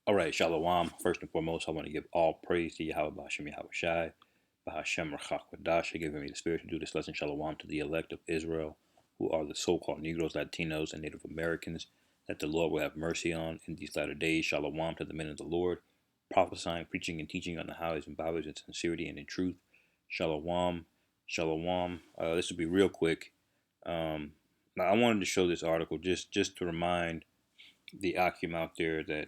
All right, Shalom. First and foremost, I want to give all praise to Yahweh Bashem Yahweh Shai, Bahashem Rachak giving me the spirit to do this lesson. Shalom to the elect of Israel, who are the so called Negroes, Latinos, and Native Americans, that the Lord will have mercy on in these latter days. Shalom to the men of the Lord, prophesying, preaching, and teaching on the highways and byways in sincerity and in truth. Shalom. Shalom. This will be real quick. Now I wanted to show this article just to remind the Akim out there that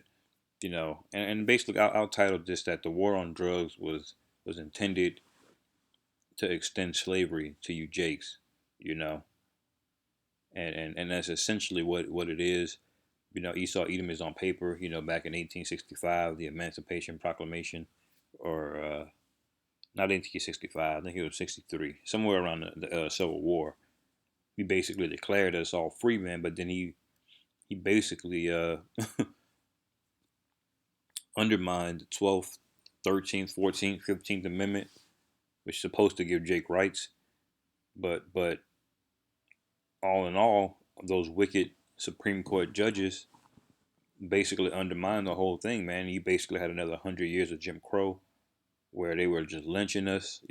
and basically I'll title this that the war on drugs was intended to extend slavery to you Jakes, you know, and that's essentially what it is. Esau Edom is on paper, back in 1865, the Emancipation Proclamation, or not 1865, I think it was 63, somewhere around the Civil War. He basically declared us all free men, but then he basically undermined the 12th, 13th, 14th, 15th Amendment, which is supposed to give Jake rights. But all in all, those wicked Supreme Court judges basically undermined the whole thing, man. You basically had another 100 years of Jim Crow, where they were just lynching us,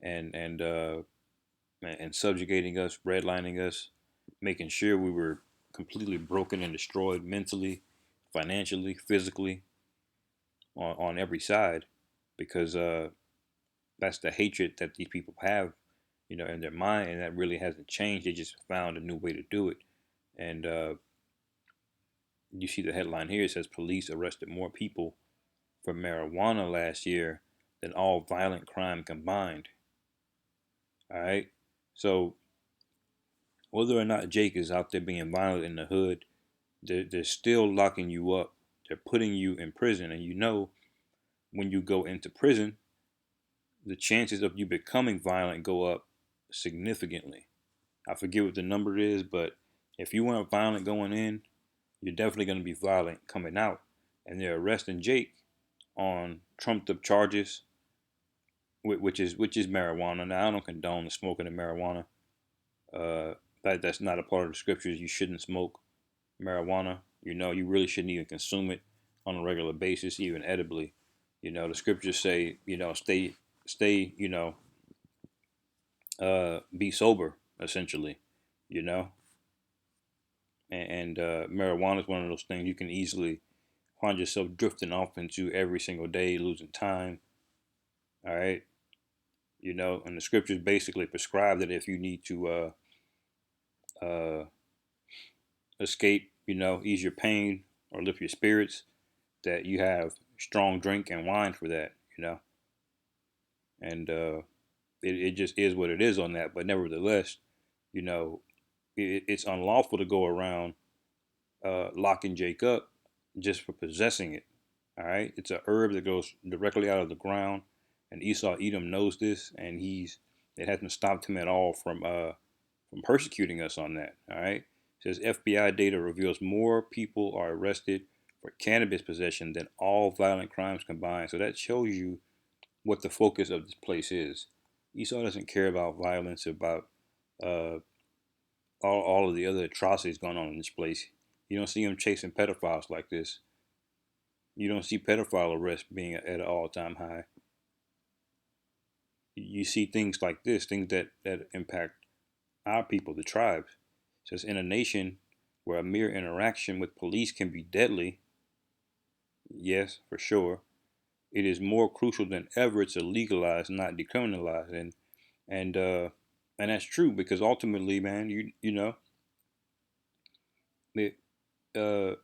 and and subjugating us, redlining us, making sure we were completely broken and destroyed mentally, financially, physically, on every side, because that's the hatred that these people have, in their mind, and that really hasn't changed. They just found a new way to do it. And you see the headline here. It says police arrested more people for marijuana last year than all violent crime combined. All right. So whether or not Jake is out there being violent in the hood, they're still locking you up. They're putting you in prison, and when you go into prison, the chances of you becoming violent go up significantly. I forget what the number is, but if you weren't violent going in, you're definitely going to be violent coming out. And they're arresting Jake on trumped up charges, which is marijuana. Now I don't condone the smoking of marijuana. That's not a part of the scriptures. You shouldn't smoke marijuana. You really shouldn't even consume it on a regular basis, even edibly. The scriptures say, stay, be sober, essentially. You know, and marijuana is one of those things you can easily find yourself drifting off into every single day, losing time. All right, and the scriptures basically prescribe that if you need to escape, ease your pain or lift your spirits, that you have strong drink and wine for that, and it just is what it is on that. But nevertheless, you know, it's unlawful to go around locking Jake up just for possessing it. All right, it's a herb that goes directly out of the ground, and Esau Edom knows this, and it hasn't stopped him at all from persecuting us on that. All right, it says FBI data reveals more people are arrested for cannabis possession than all violent crimes combined. So that shows you what the focus of this place is. Esau doesn't care about violence, about uh, all of the other atrocities going on in this place. You don't see him chasing pedophiles like this. You don't see pedophile arrests being at an all-time high. You see things like this, things that impact our people, the tribes. It says in a nation where a mere interaction with police can be deadly, yes, for sure, it is more crucial than ever to legalize, not decriminalize, and that's true because ultimately, man, it, uh,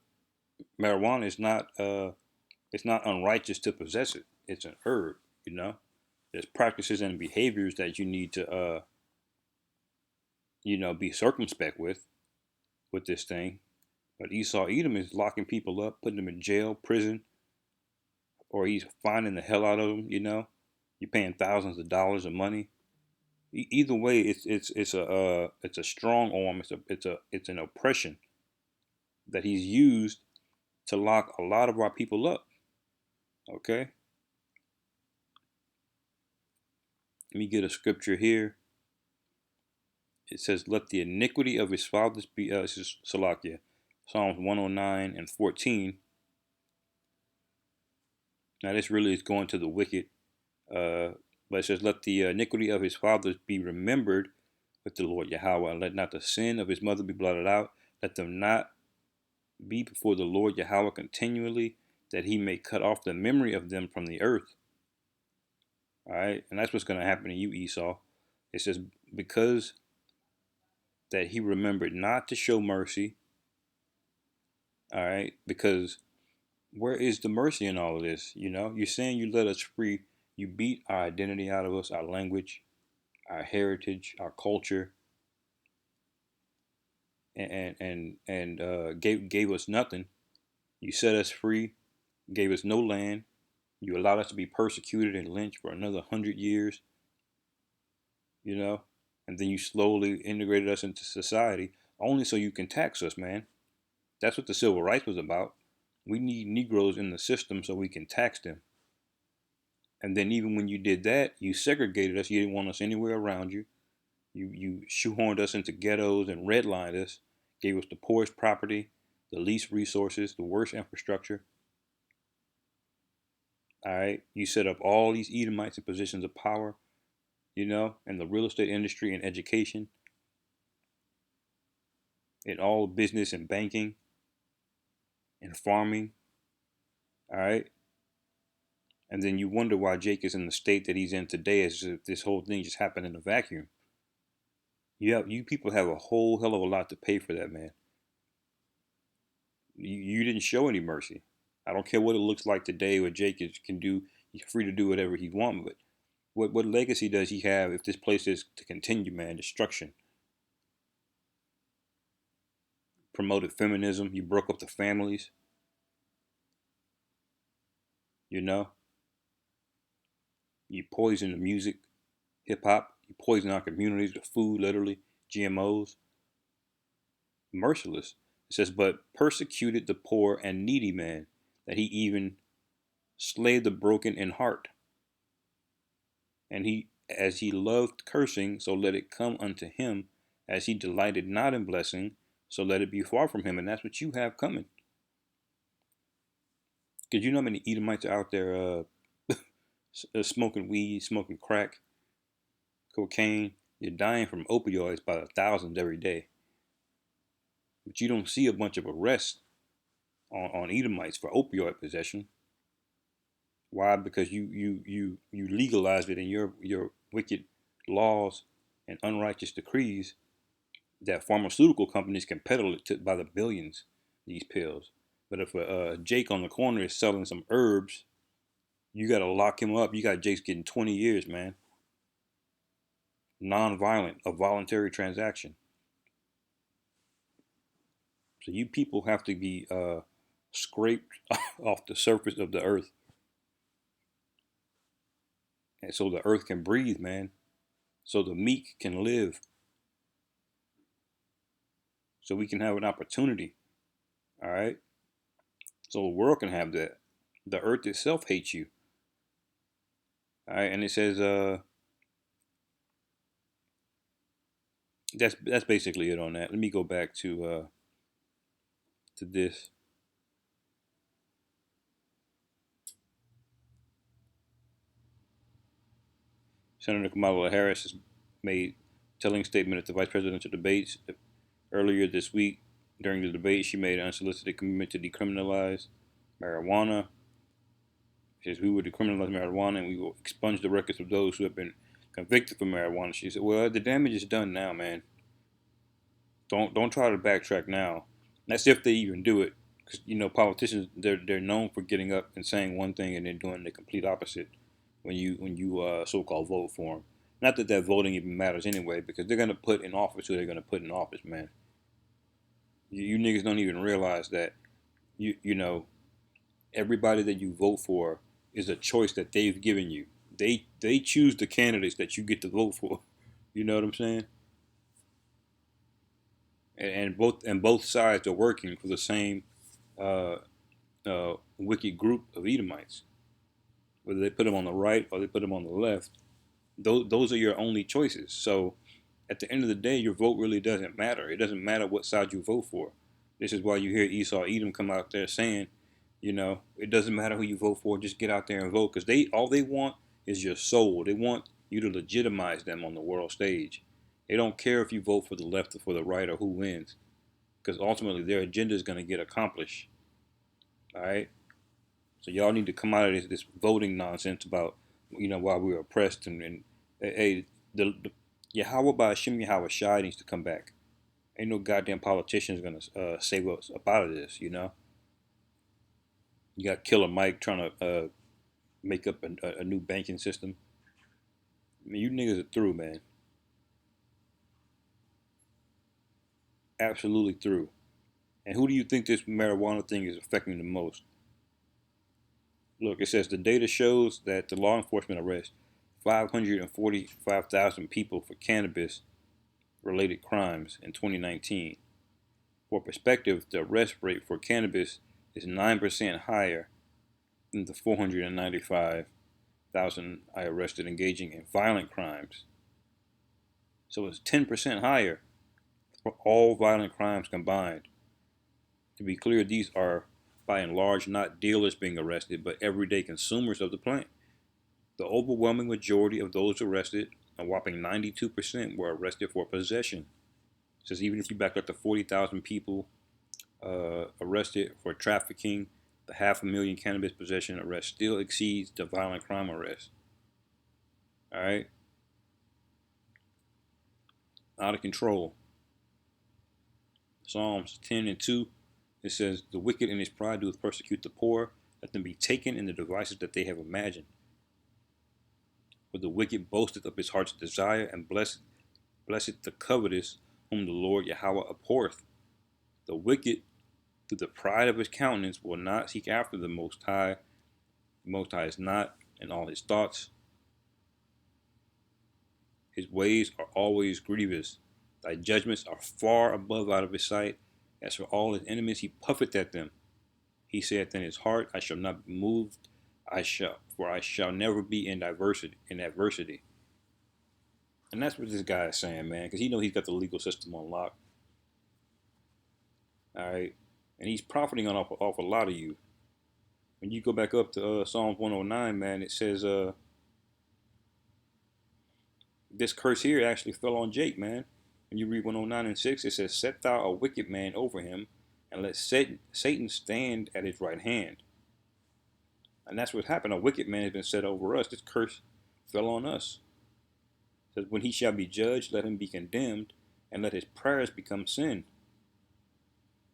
marijuana is not it's not unrighteous to possess it. It's an herb, you know. There's practices and behaviors that you need to be circumspect with this thing. But Esau Edom is locking people up, putting them in jail, prison, or he's finding the hell out of them. You're paying thousands of dollars of money. Either way, it's a strong arm. It's an oppression that he's used to lock a lot of our people up. Okay, let me get a scripture here. It says, "Let the iniquity of his fathers be." This is Salakia, Psalms 109 and 14. Now this really is going to the wicked. Uh, but it says, "Let the iniquity of his fathers be remembered with the Lord Yahweh, and let not the sin of his mother be blotted out. Let them not be before the Lord Yahweh continually, that he may cut off the memory of them from the earth." All right, and that's what's going to happen to you, Esau. It says, because that he remembered not to show mercy. All right, because where is the mercy in all of this? You're saying you let us free. You beat our identity out of us, our language, our heritage, our culture, and gave us nothing. You set us free, gave us no land. You allowed us to be persecuted and lynched for another 100 years. You know, and then you slowly integrated us into society, only so you can tax us, man. That's what the civil rights was about. We need Negroes in the system so we can tax them. And then even when you did that, you segregated us. You didn't want us anywhere around you. You shoehorned us into ghettos and redlined us. Gave us the poorest property, the least resources, the worst infrastructure. All right. You set up all these Edomites in positions of power, in the real estate industry and education, in all business and banking and farming. All right. And then you wonder why Jake is in the state that he's in today, as if this whole thing just happened in a vacuum. You people have a whole hell of a lot to pay for that, man. You didn't show any mercy. I don't care what it looks like today, what Jake can do. He's free to do whatever he wants. But what legacy does he have if this place is to continue, man? Destruction. Promoted feminism. You broke up the families. You know. You poison the music, hip hop. You poison our communities with food, literally. GMOs. Merciless. It says, but persecuted the poor and needy man, that he even slayed the broken in heart. And he, as he loved cursing, so let it come unto him. As he delighted not in blessing, so let it be far from him. And that's what you have coming. Because you know how many Edomites are out there smoking weed, smoking crack, cocaine. You're dying from opioids by the thousands every day. But you don't see a bunch of arrests on Edomites for opioid possession. Why? Because you legalized it in your wicked laws and unrighteous decrees that pharmaceutical companies can peddle it by the billions, these pills. But if a Jake on the corner is selling some herbs, you got to lock him up. You got Jake's getting 20 years, man. Non-violent, a voluntary transaction. So you people have to be scraped off the surface of the earth, and so the earth can breathe, man. So the meek can live. So we can have an opportunity. All right. So the world can have that. The earth itself hates you. All right. And it says, that's basically it on that. Let me go back to this. Senator Kamala Harris has made telling statement at the vice presidential debates earlier this week. During the debate, she made an unsolicited commitment to decriminalize marijuana. She says, we will decriminalize marijuana and we will expunge the records of those who have been convicted for marijuana. She said, well, the damage is done now, man. Don't try to backtrack now. That's if they even do it, because politicians, they're known for getting up and saying one thing and then doing the complete opposite when you so-called vote for them. Not that that voting even matters anyway, because they're gonna put in office who they're gonna put in office, man. You niggas don't even realize that you know everybody that you vote for is a choice that they've given you. They choose the candidates that you get to vote for. You know what I'm saying? And both sides are working for the same uh, wicked group of Edomites. Whether they put them on the right or they put them on the left, those are your only choices. So at the end of the day, your vote really doesn't matter. It doesn't matter what side you vote for. This is why you hear Esau Edom come out there saying, It doesn't matter who you vote for. Just get out there and vote, because they all they want is your soul. They want you to legitimize them on the world stage. They don't care if you vote for the left or for the right or who wins, because ultimately their agenda is going to get accomplished. All right. So y'all need to come out of this voting nonsense about why we're oppressed and hey, the Yahweh by Hashem Yahweh Shai needs to come back. Ain't no goddamn politicians gonna save us up out of this. You got Killer Mike trying to make up a new banking system. I mean, you niggas are through, man. Absolutely through. And who do you think this marijuana thing is affecting the most? Look, it says the data shows that the law enforcement arrests 545,000 people for cannabis related crimes in 2019. For perspective, the arrest rate for cannabis is 9% higher than the 495,000 I arrested engaging in violent crimes. So it's 10% higher for all violent crimes combined. To be clear, these are by and large not dealers being arrested, but everyday consumers of the plant. The overwhelming majority of those arrested, a whopping 92%, were arrested for possession. It says even if you back up to 40,000 people arrested for trafficking, the 500,000 cannabis possession arrest still exceeds the violent crime arrest. All right, out of control. Psalms 10:2, it says, "The wicked in his pride doeth persecute the poor; let them be taken in the devices that they have imagined. For the wicked boasteth of his heart's desire, and blessed the covetous, whom the Lord Yahweh abhorreth. The wicked, through the pride of his countenance, will not seek after the Most High. The Most High is not in all his thoughts. His ways are always grievous. Thy judgments are far above out of his sight. As for all his enemies, he puffeth at them. He saith in his heart, I shall not be moved. I shall never be in adversity. And that's what this guy is saying, man, because he knows he's got the legal system on lock. All right, and he's profiting off a lot of you. When you go back up to Psalms 109, man, it says this curse here actually fell on Jake, man. When you read 109:6, it says, "Set thou a wicked man over him, and let Satan stand at his right hand." And that's what happened. A wicked man has been set over us. This curse fell on us. It says, "When he shall be judged, let him be condemned, and let his prayers become sin."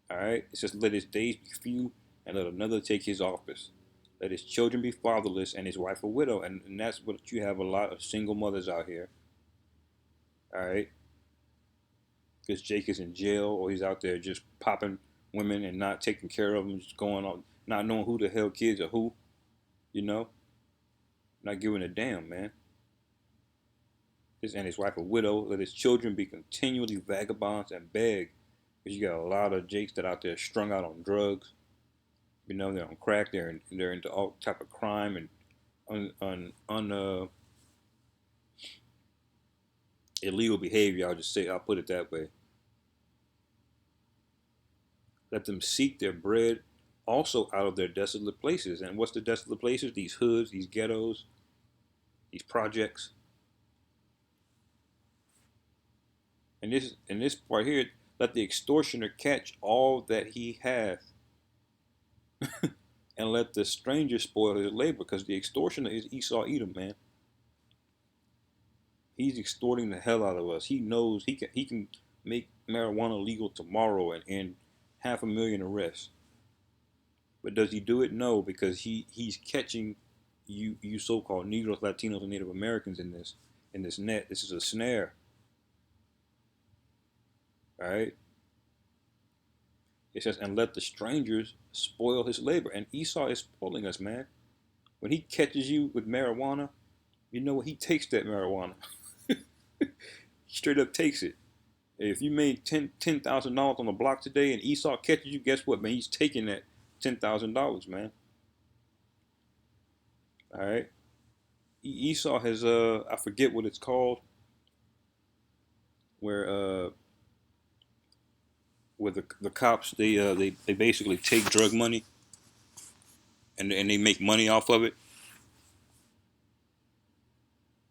All right. It says, "Let his days be few, and let another take his office. Let his children be fatherless, and his wife a widow." And that's what you have, a lot of single mothers out here. All right. Because Jake is in jail, or he's out there just popping women and not taking care of them, just going on, not knowing who the hell kids are who, you know, not giving a damn, man. And his wife a widow. Let his children be continually vagabonds and beg. Because you got a lot of Jakes that out there strung out on drugs. They're on crack. They're into all type of crime and illegal behavior. I'll put it that way. Let them seek their bread also out of their desolate places. And what's the desolate places? These hoods, these ghettos, these projects. And this part here, let the extortioner catch all that he hath, and let the stranger spoil his labor, because the extortioner is Esau Edom, man. He's extorting the hell out of us. He knows he can make marijuana legal tomorrow and 500,000 arrests. But does he do it? No, because he's catching you so-called Negroes, Latinos, and Native Americans in this net. This is a snare. All right. It says, and let the strangers spoil his labor. And Esau is spoiling us, man. When he catches you with marijuana, you know what? He takes that marijuana. He straight up takes it. If you made $10,000 on the block today and Esau catches you, guess what, man? He's taking that $10,000, man. All right. Esau has I forget what it's called, where where the cops they basically take drug money and they make money off of it.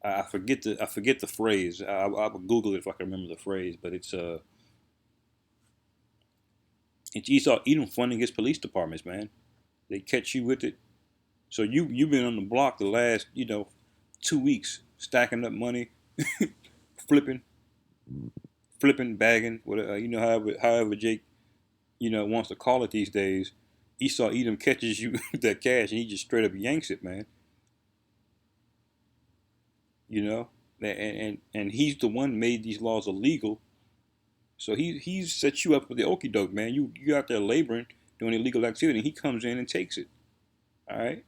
I forget the phrase. I will Google it if I can remember the phrase, but it's Esau Edom funding his police departments, man. They catch you with it. So you've been on the block the last 2 weeks stacking up money, flipping, bagging, whatever however Jake wants to call it these days. Esau Edom catches you with that cash and he just straight up yanks it, man. You know, and he's the one made these laws illegal. So he's set you up for the okey doke, man. You out there laboring, doing illegal activity, and he comes in and takes it. All right,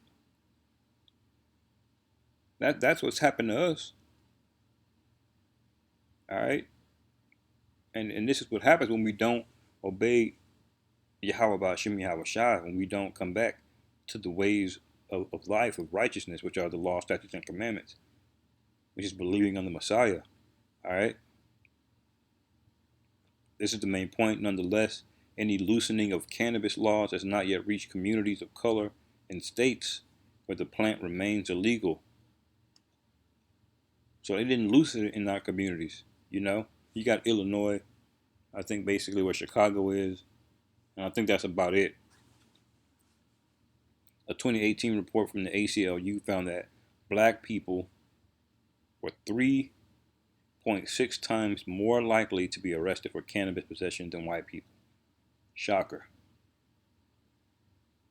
that's what's happened to us. All right, and this is what happens when we don't obey Yahweh Ba'ashim Yahweh Shai, when we don't come back to the ways of life, of righteousness, which are the law, statutes, and commandments, which is believing on the Messiah. All right, this is the main point. Nonetheless, any loosening of cannabis laws has not yet reached communities of color in states where the plant remains illegal. So they didn't loosen it in our communities. You got Illinois, I think basically where Chicago is, and I think that's about it. A 2018 report from the ACLU found that black people were 3.6 times more likely to be arrested for cannabis possession than white people. Shocker.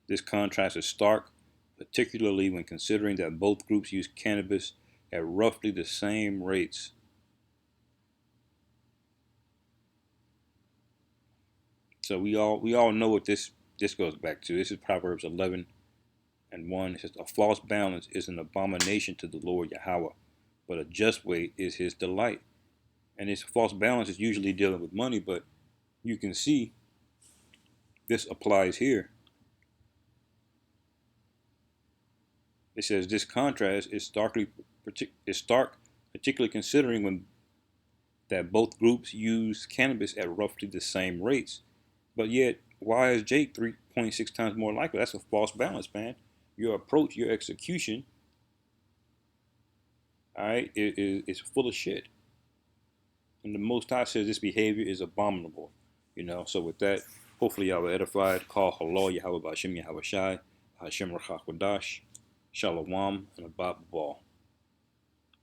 This contrast is stark, particularly when considering that both groups use cannabis at roughly the same rates. So we all know what this goes back to. This is Proverbs 11:1. It says, "A false balance is an abomination to the Lord Yahweh, but a just weight is his delight." And this false balance is usually dealing with money, but you can see this applies here. It says this contrast is stark, particularly considering when that both groups use cannabis at roughly the same rates. But yet, why is Jake 3.6 times more likely? That's a false balance, man. Your approach, your execution, all right, is full of shit. And the Most High says this behavior is abominable. So with that, hopefully y'all were edified. Call Halal Yahweh Ba'ashim Yahweh Shai, Hashem Rachakwadash, Shalom, and Abba Ball.